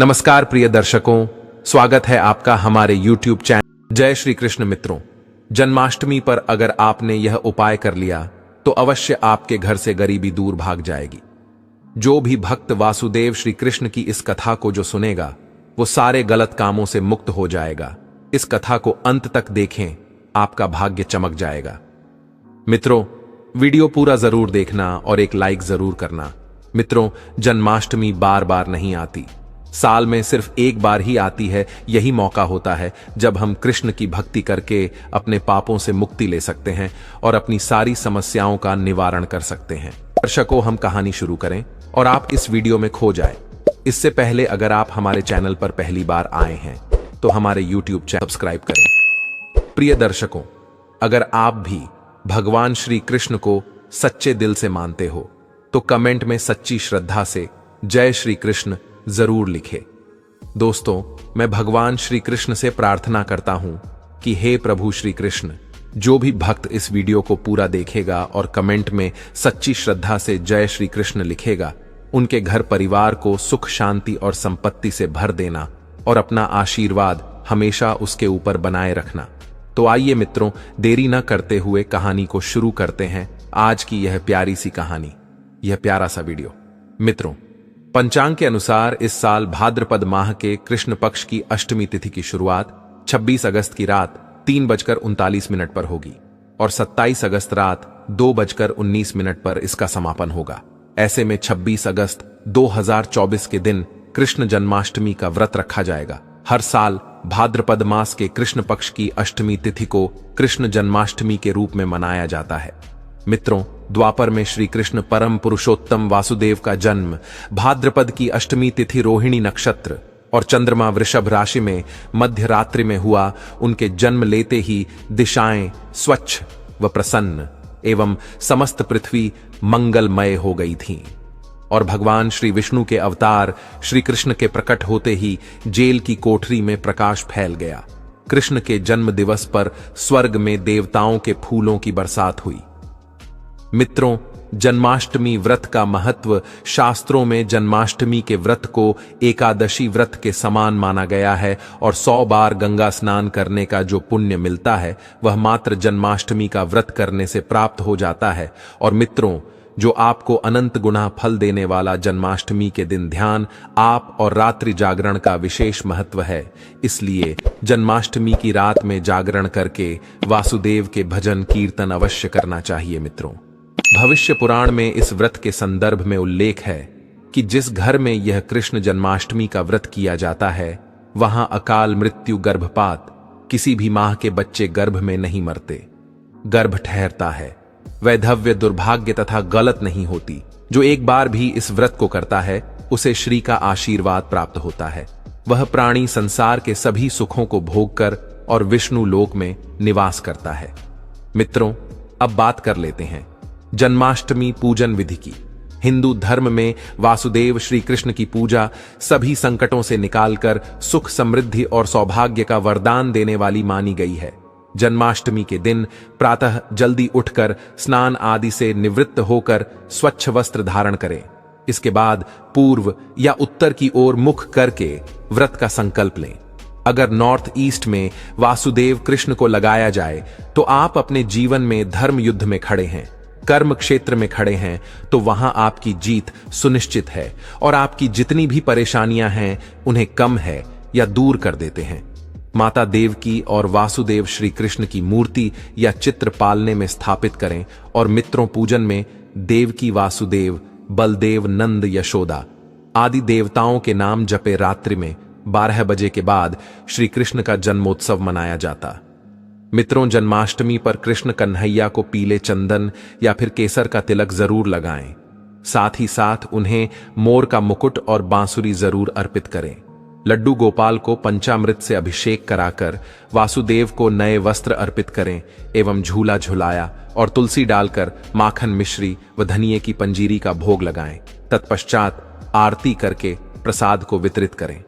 नमस्कार प्रिय दर्शकों, स्वागत है आपका हमारे YouTube चैनल। जय श्री कृष्ण मित्रों, जन्माष्टमी पर अगर आपने यह उपाय कर लिया तो अवश्य आपके घर से गरीबी दूर भाग जाएगी। जो भी भक्त वासुदेव श्री कृष्ण की इस कथा को जो सुनेगा वो सारे गलत कामों से मुक्त हो जाएगा। इस कथा को अंत तक देखें, आपका भाग्य चमक जाएगा। मित्रों, वीडियो पूरा जरूर देखना और एक लाइक जरूर करना। मित्रों, जन्माष्टमी बार बार नहीं आती, साल में सिर्फ एक बार ही आती है। यही मौका होता है जब हम कृष्ण की भक्ति करके अपने पापों से मुक्ति ले सकते हैं और अपनी सारी समस्याओं का निवारण कर सकते हैं। दर्शकों, हम कहानी शुरू करें और आप इस वीडियो में खो जाएं। इससे पहले अगर आप हमारे चैनल पर पहली बार आए हैं तो हमारे YouTube चैनल सब्सक्राइब करें। प्रिय दर्शकों, अगर आप भी भगवान श्री कृष्ण को सच्चे दिल से मानते हो तो कमेंट में सच्ची श्रद्धा से जय श्री कृष्ण जरूर लिखे। दोस्तों, मैं भगवान श्री कृष्ण से प्रार्थना करता हूं कि हे प्रभु श्री कृष्ण, जो भी भक्त इस वीडियो को पूरा देखेगा और कमेंट में सच्ची श्रद्धा से जय श्री कृष्ण लिखेगा, उनके घर परिवार को सुख शांति और संपत्ति से भर देना और अपना आशीर्वाद हमेशा उसके ऊपर बनाए रखना। तो आइए मित्रों, देरी न करते हुए कहानी को शुरू करते हैं। आज की यह प्यारी सी कहानी, यह प्यारा सा वीडियो। मित्रों, पंचांग के अनुसार इस साल भाद्रपद माह के कृष्ण पक्ष की अष्टमी तिथि की शुरुआत 26 अगस्त की रात 3:39 पर होगी और 27 अगस्त रात 2:19 पर इसका समापन होगा। ऐसे में 26 अगस्त 2024 के दिन कृष्ण जन्माष्टमी का व्रत रखा जाएगा। हर साल भाद्रपद मास के कृष्ण पक्ष की अष्टमी तिथि को कृष्ण जन्माष्टमी के रूप में मनाया जाता है। मित्रों, द्वापर में श्री कृष्ण परम पुरुषोत्तम वासुदेव का जन्म भाद्रपद की अष्टमी तिथि रोहिणी नक्षत्र और चंद्रमा वृषभ राशि में मध्य रात्रि में हुआ। उनके जन्म लेते ही दिशाएं स्वच्छ व प्रसन्न एवं समस्त पृथ्वी मंगलमय हो गई थीं और भगवान श्री विष्णु के अवतार श्री कृष्ण के प्रकट होते ही जेल की कोठरी में प्रकाश फैल गया। कृष्ण के जन्म दिवस पर स्वर्ग में देवताओं के फूलों की बरसात हुई। मित्रों, जन्माष्टमी व्रत का महत्व शास्त्रों में जन्माष्टमी के व्रत को एकादशी व्रत के समान माना गया है और 100 बार गंगा स्नान करने का जो पुण्य मिलता है वह मात्र जन्माष्टमी का व्रत करने से प्राप्त हो जाता है। और मित्रों, जो आपको अनंत गुना फल देने वाला जन्माष्टमी के दिन ध्यान, आप और रात्रि जागरण का विशेष महत्व है। इसलिए जन्माष्टमी की रात में जागरण करके वासुदेव के भजन कीर्तन अवश्य करना चाहिए। मित्रों, भविष्य पुराण में इस व्रत के संदर्भ में उल्लेख है कि जिस घर में यह कृष्ण जन्माष्टमी का व्रत किया जाता है वहां अकाल मृत्यु, गर्भपात, किसी भी माह के बच्चे गर्भ में नहीं मरते, गर्भ ठहरता है, वैधव्य, दुर्भाग्य तथा गलत नहीं होती। जो एक बार भी इस व्रत को करता है उसे श्री का आशीर्वाद प्राप्त होता है। वह प्राणी संसार के सभी सुखों को भोग कर और विष्णु लोक में निवास करता है। मित्रों, अब बात कर लेते हैं जन्माष्टमी पूजन विधि की। हिंदू धर्म में वासुदेव श्री कृष्ण की पूजा सभी संकटों से निकालकर सुख, समृद्धि और सौभाग्य का वरदान देने वाली मानी गई है। जन्माष्टमी के दिन प्रातः जल्दी उठकर स्नान आदि से निवृत्त होकर स्वच्छ वस्त्र धारण करें। इसके बाद पूर्व या उत्तर की ओर मुख करके व्रत का संकल्प लें। अगर नॉर्थ ईस्ट में वासुदेव कृष्ण को लगाया जाए तो आप अपने जीवन में धर्म युद्ध में खड़े हैं, कर्म क्षेत्र में खड़े हैं, तो वहां आपकी जीत सुनिश्चित है और आपकी जितनी भी परेशानियां हैं उन्हें कम है या दूर कर देते हैं। माता देवकी और वासुदेव श्री कृष्ण की मूर्ति या चित्र पालने में स्थापित करें और मित्रों, पूजन में देवकी, वासुदेव, बलदेव, नंद, यशोदा आदि देवताओं के नाम जपे रात्रि में 12 बजे के बाद श्री कृष्ण का जन्मोत्सव मनाया जाता। मित्रों, जन्माष्टमी पर कृष्ण कन्हैया को पीले चंदन या फिर केसर का तिलक जरूर लगाएं। साथ ही साथ उन्हें मोर का मुकुट और बांसुरी जरूर अर्पित करें। लड्डू गोपाल को पंचामृत से अभिषेक कराकर वासुदेव को नए वस्त्र अर्पित करें एवं झूला झुलाया और तुलसी डालकर माखन, मिश्री व धनिये की पंजीरी का भोग लगाएं। तत्पश्चात आरती करके प्रसाद को वितरित करें।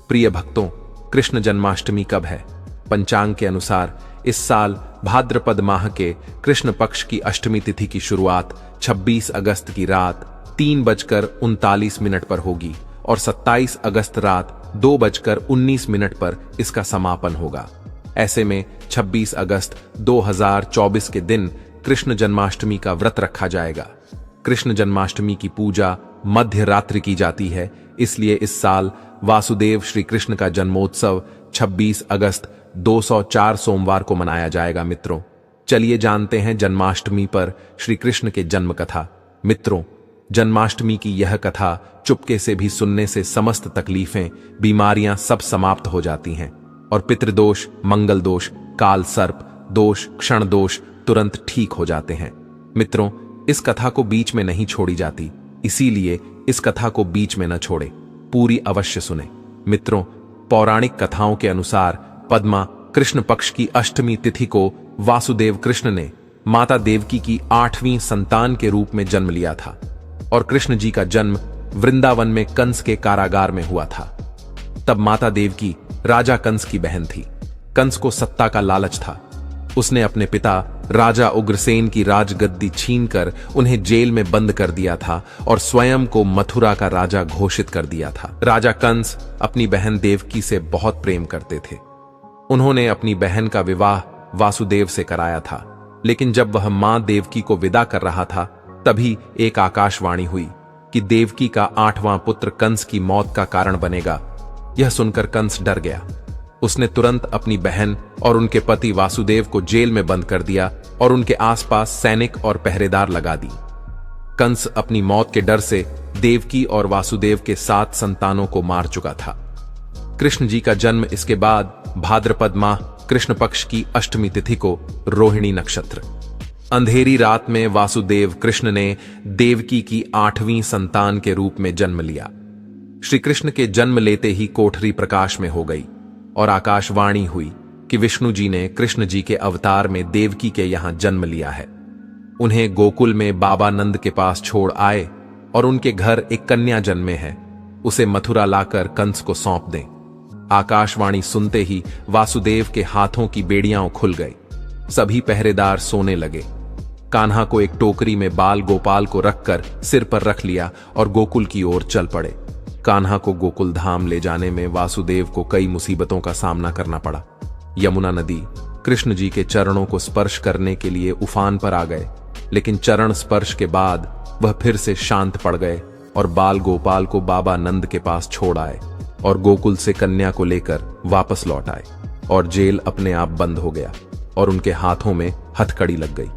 प्रिय भक्तों, कृष्ण जन्माष्टमी कब है? पंचांग के अनुसार इस साल भाद्रपद माह के कृष्ण पक्ष की अष्टमी तिथि की शुरुआत 26 अगस्त की रात 3:39 पर होगी और 27 अगस्त रात 2:19 पर इसका समापन होगा। ऐसे में 26 अगस्त 2024 के दिन कृष्ण जन्माष्टमी का व्रत रखा जाएगा। कृष्ण जन्माष्टमी की पूजा मध्य रात्रि की जाती है, इसलिए इस साल वासुदेव श्री कृष्ण का जन्मोत्सव 26 अगस्त 204 सोमवार को मनाया जाएगा। मित्रों, चलिए जानते हैं जन्माष्टमी पर श्री कृष्ण के जन्म कथा। मित्रों, जन्माष्टमी की यह कथा चुपके से भी सुनने से समस्त तकलीफें, बीमारियां सब समाप्त हो जाती हैं और पितृदोष, मंगल दोष, काल सर्प दोष, क्षण दोष तुरंत ठीक हो जाते हैं। मित्रों, इस कथा को बीच में नहीं छोड़ी जाती, इसीलिए इस कथा को बीच में न छोड़े, पूरी अवश्य सुने। मित्रों, पौराणिक कथाओं के अनुसार पद्मा कृष्ण पक्ष की अष्टमी तिथि को वासुदेव कृष्ण ने माता देवकी की 8वीं संतान के रूप में जन्म लिया था और कृष्ण जी का जन्म वृंदावन में कंस के कारागार में हुआ था। तब माता देवकी राजा कंस की बहन थी। कंस को सत्ता का लालच था। उसने अपने पिता राजा उग्रसेन की राजगद्दी छीनकर उन्हें जेल में बंद कर दिया था और स्वयं को मथुरा का राजा घोषित कर दिया था। राजा कंस अपनी बहन देवकी से बहुत प्रेम करते थे। उन्होंने अपनी बहन का विवाह वासुदेव से कराया था, लेकिन जब वह मां देवकी को विदा कर रहा था, तभी एक आकाशवाणी हुई कि देवकी का 8वां पुत्र कंस की मौत का कारण बनेगा। यह सुनकर कंस डर गया। उसने तुरंत अपनी बहन और उनके पति वासुदेव को जेल में बंद कर दिया और उनके आसपास सैनिक और पहरेदार लगा दी। कंस अपनी मौत के डर से देवकी और वासुदेव के 7 संतानों को मार चुका था। कृष्ण जी का जन्म इसके बाद भाद्रपद माह कृष्ण पक्ष की अष्टमी तिथि को रोहिणी नक्षत्र, अंधेरी रात में वासुदेव कृष्ण ने देवकी की 8वीं संतान के रूप में जन्म लिया। श्री कृष्ण के जन्म लेते ही कोठरी प्रकाश में हो गई और आकाशवाणी हुई कि विष्णु जी ने कृष्ण जी के अवतार में देवकी के यहां जन्म लिया है। उन्हें गोकुल में बाबा नंद के पास छोड़ आए और उनके घर एक कन्या जन्मे है, उसे मथुरा लाकर कंस को सौंप दें। आकाशवाणी सुनते ही वासुदेव के हाथों की बेड़ियां खुल गई। सभी पहरेदार सोने लगे। कान्हा को एक टोकरी में बाल गोपाल को रखकर सिर पर रख लिया और गोकुल की ओर चल पड़े। कान्हा को गोकुल धाम ले जाने में वासुदेव को कई मुसीबतों का सामना करना पड़ा। यमुना नदी कृष्ण जी के चरणों को स्पर्श करने के लिए उफान पर आ गए, लेकिन चरण स्पर्श के बाद वह फिर से शांत पड़ गए और बाल गोपाल को बाबा नंद के पास छोड़ आए और गोकुल से कन्या को लेकर वापस लौट आए और जेल अपने आप बंद हो गया और उनके हाथों में हथकड़ी लग गई।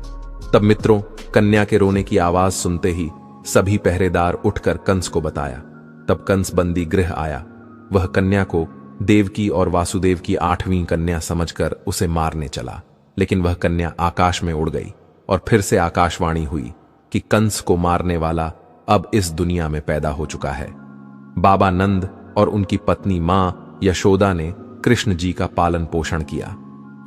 तब मित्रों, कन्या के रोने की आवाज सुनते ही सभी पहरेदार उठकर कंस को बताया। तब कंस बंदी गृह आया। वह कन्या को देवकी और वासुदेव की 8वीं कन्या समझकर उसे मारने चला, लेकिन वह कन्या आकाश में उड़ गई और फिर से आकाशवाणी हुई कि कंस को मारने वाला अब इस दुनिया में पैदा हो चुका है। बाबा नंद और उनकी पत्नी मां यशोदा ने कृष्ण जी का पालन पोषण किया।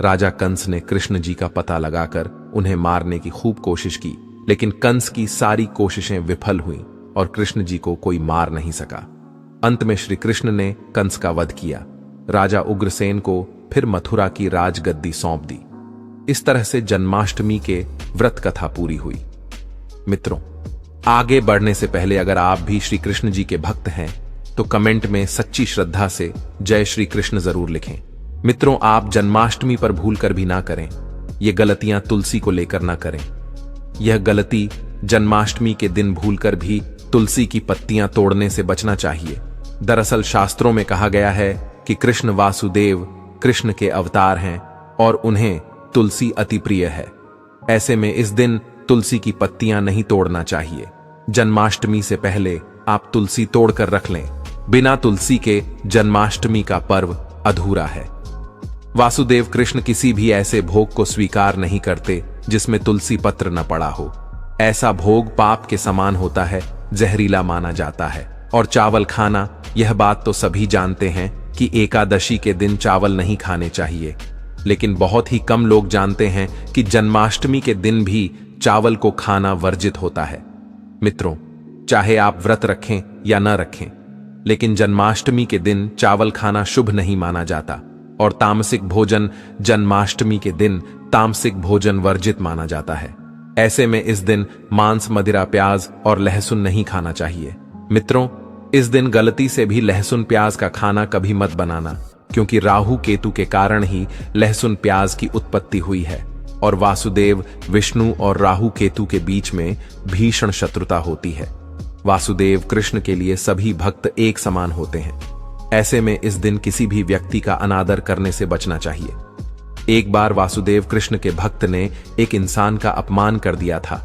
राजा कंस ने कृष्ण जी का पता लगाकर उन्हें मारने की खूब कोशिश की, लेकिन कंस की सारी कोशिशें विफल हुईं और कृष्ण जी को कोई मार नहीं सका। अंत में श्री कृष्ण ने कंस का वध किया। राजा उग्रसेन को फिर मथुरा की राजगद्दी सौंप दी। इस तरह से जन्माष्टमी के व्रत कथा पूरी हुई। मित्रों, आगे बढ़ने से पहले अगर आप भी श्री कृष्ण जी के भक्त हैं तो कमेंट में सच्ची श्रद्धा से जय श्री कृष्ण जरूर लिखें। मित्रों, आप जन्माष्टमी पर भूलकर भी ना करें। ये गलतियां तुलसी को लेकर ना करें। यह गलती जन्माष्टमी के दिन भूलकर भी तुलसी की पत्तियां तोड़ने से बचना चाहिए। दरअसल शास्त्रों में कहा गया है कि कृष्ण वासुदेव कृष्ण के अवतार हैं और उन्हें तुलसी अति प्रिय है। ऐसे में इस दिन तुलसी की पत्तियां नहीं तोड़ना चाहिए। जन्माष्टमी से पहले आप तुलसी तोड़कर रख लें। बिना तुलसी के जन्माष्टमी का पर्व अधूरा है। वासुदेव कृष्ण किसी भी ऐसे भोग को स्वीकार नहीं करते जिसमें तुलसी पत्र न पड़ा हो। ऐसा भोग पाप के समान होता है, जहरीला माना जाता है। और चावल खाना, यह बात तो सभी जानते हैं कि एकादशी के दिन चावल नहीं खाने चाहिए, लेकिन बहुत ही कम लोग जानते हैं कि जन्माष्टमी के दिन भी चावल को खाना वर्जित होता है। मित्रों, चाहे आप व्रत रखें या न रखें, लेकिन जन्माष्टमी के दिन चावल खाना शुभ नहीं माना जाता और तामसिक भोजन जन्माष्टमी के दिन तामसिक भोजन वर्जित माना जाता है। ऐसे में इस दिन मांस, मदिरा, प्याज और लहसुन नहीं खाना चाहिए। मित्रों, इस दिन गलती से भी लहसुन प्याज का खाना कभी मत बनाना, क्योंकि राहु केतु के कारण ही लहसुन प्याज की उत्पत्ति हुई है और वासुदेव, विष्णु और राहु केतु के बीच में भीषण शत्रुता होती है। वासुदेव कृष्ण के लिए सभी भक्त एक समान होते हैं। ऐसे में इस दिन किसी भी व्यक्ति का अनादर करने से बचना चाहिए। एक बार वासुदेव कृष्ण के भक्त ने एक इंसान का अपमान कर दिया था।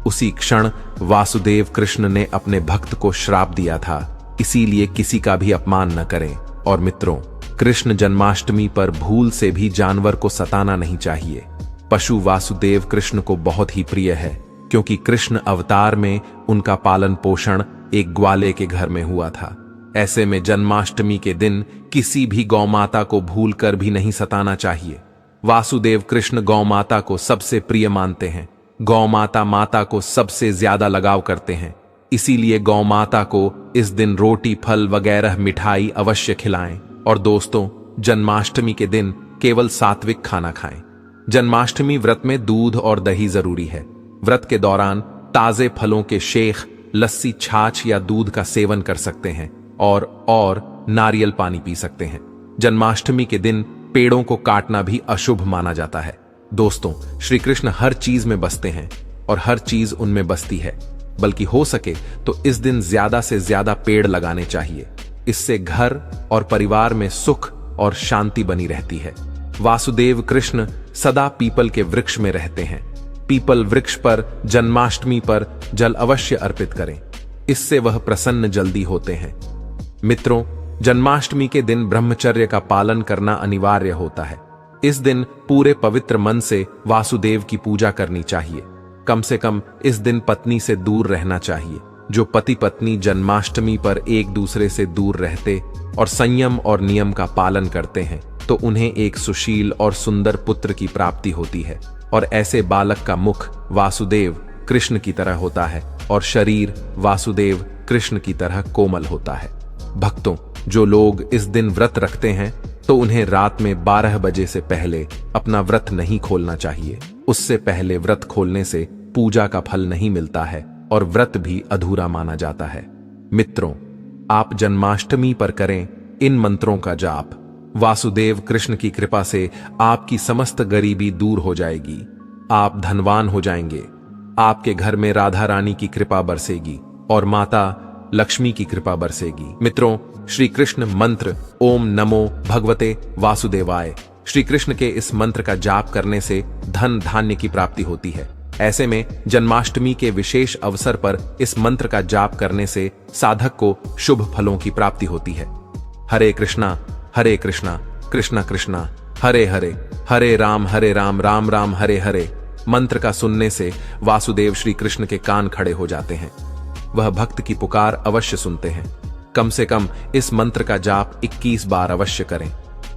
उसी क्षण वासुदेव कृष्ण ने अपने भक्त को श्राप दिया था, इसीलिए किसी का भी अपमान न करें। और मित्रों, कृष्ण जन्माष्टमी पर भूल से भी जानवर को सताना नहीं चाहिए। पशु वासुदेव कृष्ण को बहुत ही प्रिय है, क्योंकि कृष्ण अवतार में उनका पालन पोषण एक ग्वाले के घर में हुआ था। ऐसे में जन्माष्टमी के दिन किसी भी गौ माता को भूल कर भी नहीं सताना चाहिए। वासुदेव कृष्ण गौ माता को सबसे प्रिय मानते हैं। गौ माता माता को सबसे ज्यादा लगाव करते हैं, इसीलिए गौ माता को इस दिन रोटी, फल वगैरह मिठाई अवश्य खिलाएं। और दोस्तों, जन्माष्टमी के दिन केवल सात्विक खाना खाएं। जन्माष्टमी व्रत में दूध और दही जरूरी है। व्रत के दौरान ताजे फलों के शेख, लस्सी, छाछ या दूध का सेवन कर सकते हैं और नारियल पानी पी सकते हैं। जन्माष्टमी के दिन पेड़ों को काटना भी अशुभ माना जाता है। दोस्तों, श्री कृष्ण हर चीज में बसते हैं और हर चीज उनमें बसती है, बल्कि हो सके तो इस दिन ज्यादा से ज्यादा पेड़ लगाने चाहिए। इससे घर और परिवार में सुख और शांति बनी रहती है। वासुदेव कृष्ण सदा पीपल के वृक्ष में रहते हैं। पीपल वृक्ष पर जन्माष्टमी पर जल अवश्य अर्पित करें, इससे वह प्रसन्न जल्दी होते हैं। मित्रों, जन्माष्टमी के दिन ब्रह्मचर्य का पालन करना अनिवार्य होता है। इस दिन पूरे पवित्र मन से वासुदेव की पूजा करनी चाहिए। कम से कम इस दिन पत्नी से दूर रहना चाहिए। जो पति पत्नी जन्माष्टमी पर एक दूसरे से दूर रहते और संयम और नियम का पालन करते हैं, तो उन्हें एक सुशील और सुंदर पुत्र की प्राप्ति होती है। और ऐसे बालक का मुख वासुदेव कृष्ण की तरह होता है और शरीर वासुदेव कृष्ण की तरह कोमल होता है। भक्तों, जो लोग इस दिन व्रत रखते हैं तो उन्हें रात में 12 बजे से पहले अपना व्रत नहीं खोलना चाहिए। उससे पहले व्रत खोलने से पूजा का फल नहीं मिलता है और व्रत भी अधूरा माना जाता है। मित्रों, आप जन्माष्टमी पर करें इन मंत्रों का जाप। वासुदेव कृष्ण की कृपा से आपकी समस्त गरीबी दूर हो जाएगी। आप धनवान हो जाएंगे। आपके घर में राधा रानी की कृपा बरसेगी और माता लक्ष्मी की कृपा बरसेगी। मित्रों, श्री कृष्ण मंत्र ओम नमो भगवते वासुदेवाय, श्री कृष्ण के इस मंत्र का जाप करने से धन धान्य की प्राप्ति होती है। ऐसे में जन्माष्टमी के विशेष अवसर पर इस मंत्र का जाप करने से साधक को शुभ फलों की प्राप्ति होती है। हरे कृष्णा कृष्णा कृष्णा हरे हरे, हरे राम राम राम हरे हरे मंत्र का सुनने से वासुदेव श्री कृष्ण के कान खड़े हो जाते हैं। वह भक्त की पुकार अवश्य सुनते हैं। कम से कम इस मंत्र का जाप 21 बार अवश्य करें,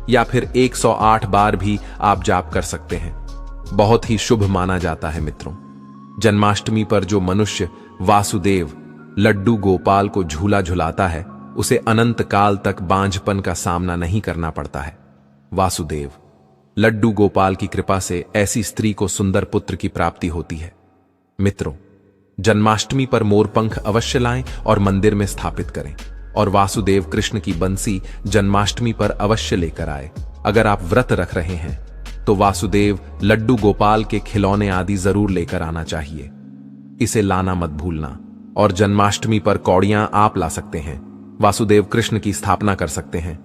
या फिर 108 बार भी आप जाप कर सकते हैं। बहुत ही शुभ माना जाता है। मित्रों, जन्माष्टमी पर जो मनुष्य वासुदेव लड्डू गोपाल को झूला झुलाता है, उसे अनंत काल तक बांझपन का सामना नहीं करना पड़ता है। वासुदेव लड्डू गोपाल की कृपा से ऐसी स्त्री को सुंदर पुत्र की प्राप्ति होती है। मित्रों, जन्माष्टमी पर मोरपंख अवश्य लाएं और मंदिर में स्थापित करें, और वासुदेव कृष्ण की बंसी जन्माष्टमी पर अवश्य लेकर आए। अगर आप व्रत रख रहे हैं तो वासुदेव लड्डू गोपाल के खिलौने आदि जरूर लेकर आना चाहिए। इसे लाना मत भूलना। और जन्माष्टमी पर कौड़ियां आप ला सकते हैं। वासुदेव कृष्ण की स्थापना कर सकते हैं।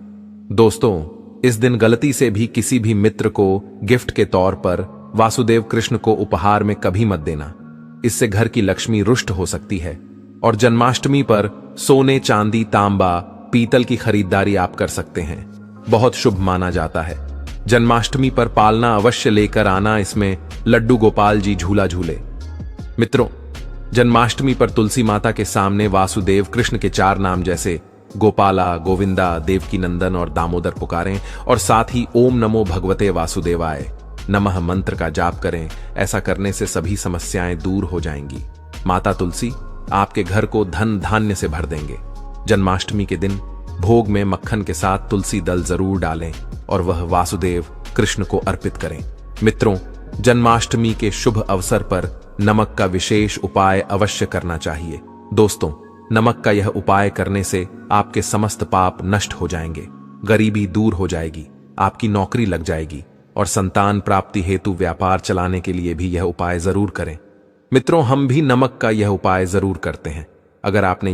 दोस्तों, इस दिन गलती से भी किसी भी मित्र को गिफ्ट के तौर पर वासुदेव कृष्ण को उपहार में कभी मत देना। इससे घर की लक्ष्मी रुष्ट हो सकती है। और जन्माष्टमी पर सोने, चांदी, तांबा, पीतल की खरीदारी आप कर सकते हैं। बहुत शुभ माना जाता है। जन्माष्टमी पर पालना अवश्य लेकर आना, इसमें लड्डू गोपाल जी झूला झूले। मित्रों, जन्माष्टमी पर तुलसी माता के सामने वासुदेव कृष्ण के 4 नाम जैसे गोपाला, गोविंदा, देवकी नंदन और दामोदर पुकारें, और साथ ही ओम नमो भगवते वासुदेवाय नमः मंत्र का जाप करें। ऐसा करने से सभी समस्याएं दूर हो जाएंगी। माता तुलसी आपके घर को धन धान्य से भर देंगे। जन्माष्टमी के दिन भोग में मक्खन के साथ तुलसी दल जरूर डालें और वह वासुदेव कृष्ण को अर्पित करें। मित्रों, जन्माष्टमी के शुभ अवसर पर नमक का विशेष उपाय अवश्य करना चाहिए। दोस्तों, नमक का यह उपाय करने से आपके समस्त पाप नष्ट हो जाएंगे, गरीबी दूर हो जाएगी, आपकी नौकरी लग जाएगी और संतान प्राप्ति हेतु व्यापार चलाने के लिए भी यह उपाय जरूर करें। मित्रों, हम भी नमक का यह उपाय जरूर करते हैं। अगर आपने